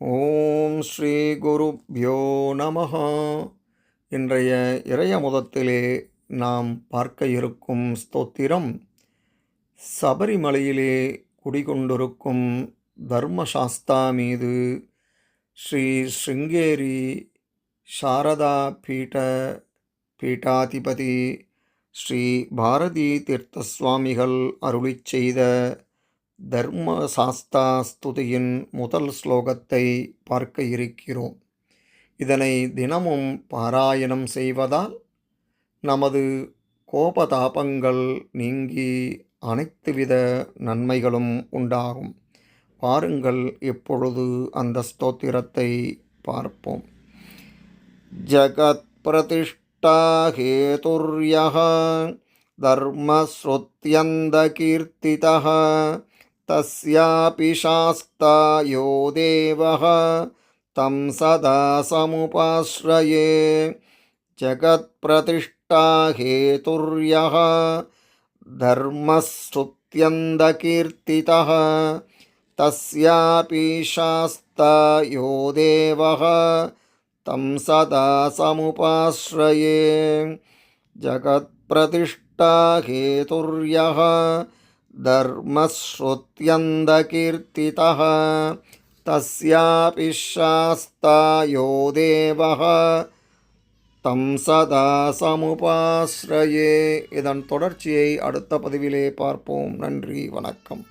ஓம் ஸ்ரீ குருப்யோ நமஹ. இன்றைய இறையமுதத்திலே நாம் பார்க்க இருக்கும் ஸ்தோத்திரம் சபரிமலையிலே குடிகொண்டிருக்கும் தர்மசாஸ்தா மீது ஸ்ரீ ஸ்ருங்கேரி சாரதா பீட்டாதிபதி ஸ்ரீ பாரதி தீர்த்த சுவாமிகள் அருளிச் செய்த தர்மசாஸ்தா ஸ்துதியின் முதல் ஸ்லோகத்தை பார்க்க இருக்கிறோம். இதனை தினமும் பாராயணம் செய்வதால் நமது கோபதாபங்கள் நீங்கி அனைத்துவித நன்மைகளும் உண்டாகும். பாருங்கள், இப்பொழுது அந்த ஸ்தோத்திரத்தை பார்ப்போம். ஜகத் பிரதிஷ்டா ஹேதுர்யஹ தர்மஸ்ருத்யந்த கீர்த்திதஹ தஸ்யாபி சாஸ்தா யோ தேவஹ தம் சதா சமுபாஸ்ரயே. ஜகத் பிரதிஷ்டா ஹேதுர்யஹ தர்மஸ்ருத்யந்த கீர்த்திதஹ தஸ்யாபி சாஸ்தா யோ தேவஹ தம் சதா சமுபாஸ்ரயே. ஜகத் பிரதிஷ்டா ஹேதுர்யஹ தர்மஸ்ருத்யந்த கீர்த்திதஹ தஸ்யாபி சாஸ்தா யோ தேவஹ தம் சதா சமுபாஸ்ரயே. இதன் தொடர்ச்சியை அடுத்த பதிவிலே பார்ப்போம். நன்றி, வணக்கம்.